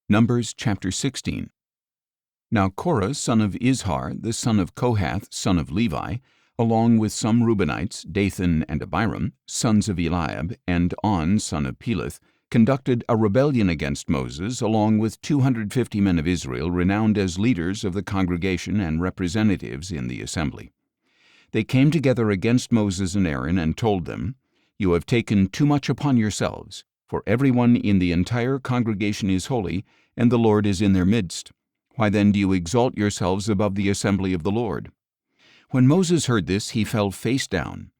Numbers chapter 16. Now Korah, son of Izhar, the son of Kohath, son of Levi, along with some Reubenites, Dathan and Abiram, sons of Eliab, and On, son of Peleth, conducted a rebellion against Moses, along with 250 men of Israel renowned as leaders of the congregation and representatives in the assembly. They came together against Moses and Aaron and told them, "You have taken too much upon yourselves, for everyone in the entire congregation is holy, and the Lord is in their midst. Why then do you exalt yourselves above the assembly of the Lord?" When Moses heard this, he fell face down.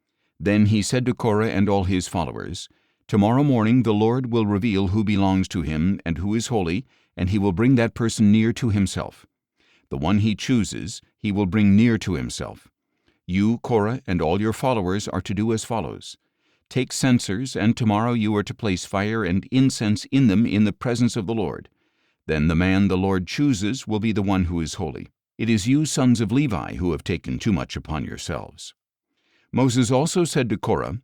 Then he said to Korah and all his followers, "Tomorrow morning the Lord will reveal who belongs to him and who is holy, and he will bring that person near to himself. The one he chooses, he will bring near to himself. You, Korah, and all your followers are to do as follows. Take censers, and tomorrow you are to place fire and incense in them in the presence of the Lord. Then the man the Lord chooses will be the one who is holy. It is you, sons of Levi, who have taken too much upon yourselves." Moses also said to Korah,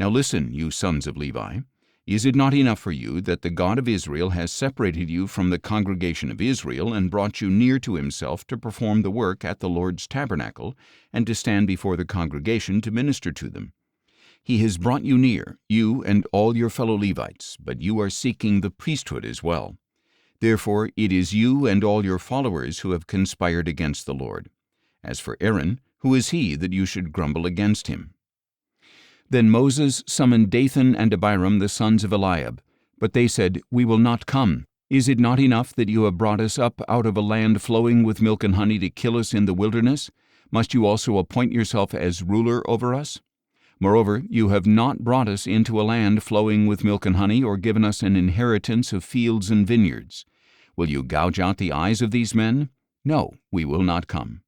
"Now listen, you sons of Levi. Is it not enough for you that the God of Israel has separated you from the congregation of Israel and brought you near to himself to perform the work at the Lord's tabernacle and to stand before the congregation to minister to them? He has brought you near, you and all your fellow Levites, but you are seeking the priesthood as well. Therefore it is you and all your followers who have conspired against the Lord. As for Aaron, who is he that you should grumble against him?" Then Moses summoned Dathan and Abiram, the sons of Eliab. But they said, "We will not come. Is it not enough that you have brought us up out of a land flowing with milk and honey to kill us in the wilderness? Must you also appoint yourself as ruler over us? Moreover, you have not brought us into a land flowing with milk and honey, or given us an inheritance of fields and vineyards. Will you gouge out the eyes of these men? No, we will not come."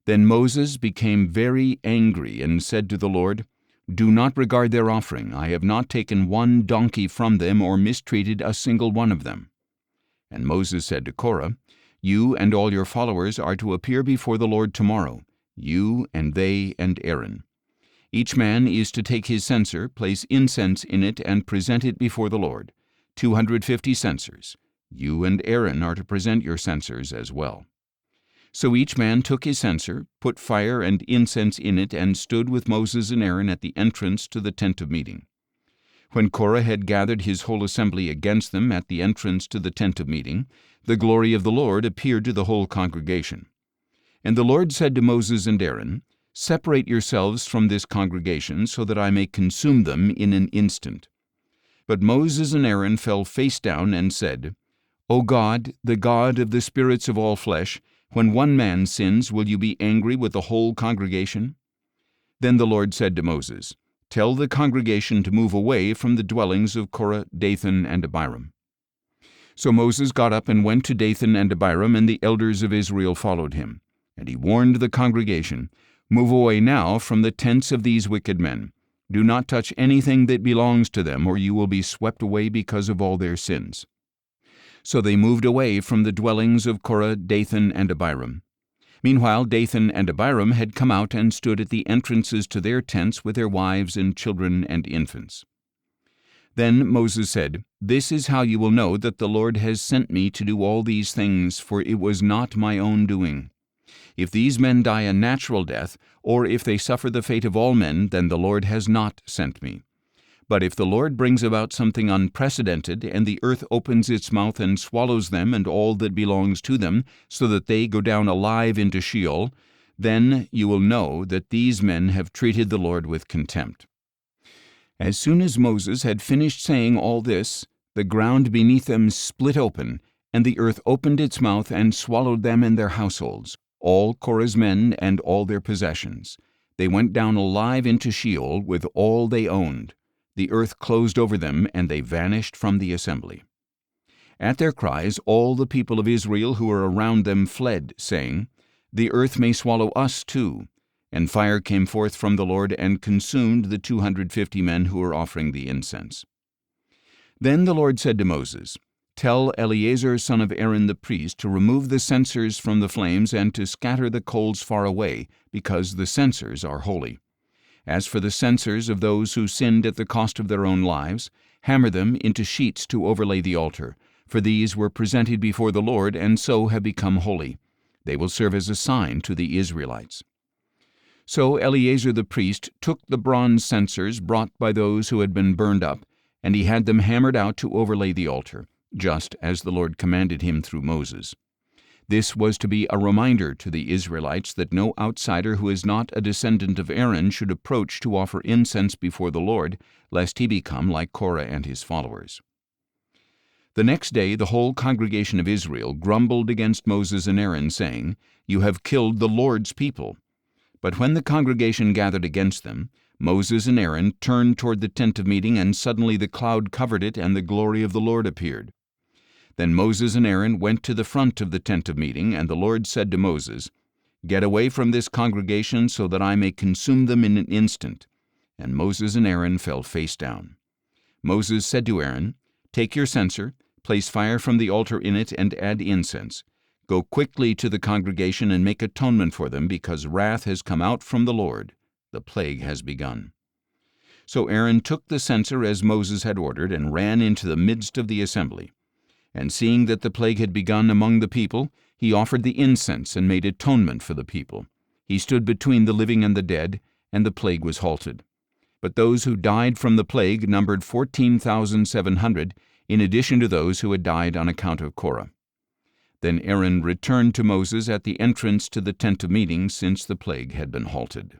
Then Moses became very angry and said to the Lord, "Do not regard their offering. I have not taken one donkey from them or mistreated a single one of them." And Moses said to Korah, "You and all your followers are to appear before the Lord tomorrow, you and they and Aaron. Each man is to take his censer, place incense in it, and present it before the Lord, 250 censers. You and Aaron are to present your censers as well." So each man took his censer, put fire and incense in it, and stood with Moses and Aaron at the entrance to the tent of meeting. When Korah had gathered his whole assembly against them at the entrance to the tent of meeting, the glory of the Lord appeared to the whole congregation. And the Lord said to Moses and Aaron, "Separate yourselves from this congregation, so that I may consume them in an instant." But Moses and Aaron fell face down and said, "O God, the God of the spirits of all flesh, when one man sins, will you be angry with the whole congregation?" Then the Lord said to Moses, "Tell the congregation to move away from the dwellings of Korah, Dathan, and Abiram." So Moses got up and went to Dathan and Abiram, and the elders of Israel followed him. And he warned the congregation, "Move away now from the tents of these wicked men. Do not touch anything that belongs to them, or you will be swept away because of all their sins." So they moved away from the dwellings of Korah, Dathan, and Abiram. Meanwhile Dathan and Abiram had come out and stood at the entrances to their tents with their wives and children and infants. Then Moses said, "This is how you will know that the Lord has sent me to do all these things, for it was not my own doing. If these men die a natural death, or if they suffer the fate of all men, then the Lord has not sent me. But if the Lord brings about something unprecedented, and the earth opens its mouth and swallows them and all that belongs to them, so that they go down alive into Sheol, then you will know that these men have treated the Lord with contempt." As soon as Moses had finished saying all this, the ground beneath them split open, and the earth opened its mouth and swallowed them and their households, all Korah's men and all their possessions. They went down alive into Sheol with all they owned. The earth closed over them, and they vanished from the assembly. At their cries, all the people of Israel who were around them fled, saying, "The earth may swallow us too." And fire came forth from the Lord and consumed the 250 men who were offering the incense. Then the Lord said to Moses, "Tell Eleazar son of Aaron the priest to remove the censers from the flames and to scatter the coals far away, because the censers are holy. As for the censers of those who sinned at the cost of their own lives, hammer them into sheets to overlay the altar, for these were presented before the Lord and so have become holy. They will serve as a sign to the Israelites." So Eleazar the priest took the bronze censers brought by those who had been burned up, and he had them hammered out to overlay the altar, just as the Lord commanded him through Moses. This was to be a reminder to the Israelites that no outsider who is not a descendant of Aaron should approach to offer incense before the Lord, lest he become like Korah and his followers. The next day the whole congregation of Israel grumbled against Moses and Aaron, saying, "You have killed the Lord's people." But when the congregation gathered against them, Moses and Aaron turned toward the tent of meeting, and suddenly the cloud covered it, and the glory of the Lord appeared. Then Moses and Aaron went to the front of the tent of meeting, and the Lord said to Moses, "Get away from this congregation so that I may consume them in an instant." And Moses and Aaron fell face down. Moses said to Aaron, "Take your censer, place fire from the altar in it, and add incense. Go quickly to the congregation and make atonement for them, because wrath has come out from the Lord. The plague has begun." So Aaron took the censer as Moses had ordered, and ran into the midst of the assembly. And seeing that the plague had begun among the people, he offered the incense and made atonement for the people. He stood between the living and the dead, and the plague was halted. But those who died from the plague numbered 14,700, in addition to those who had died on account of Korah. Then Aaron returned to Moses at the entrance to the tent of meeting, since the plague had been halted.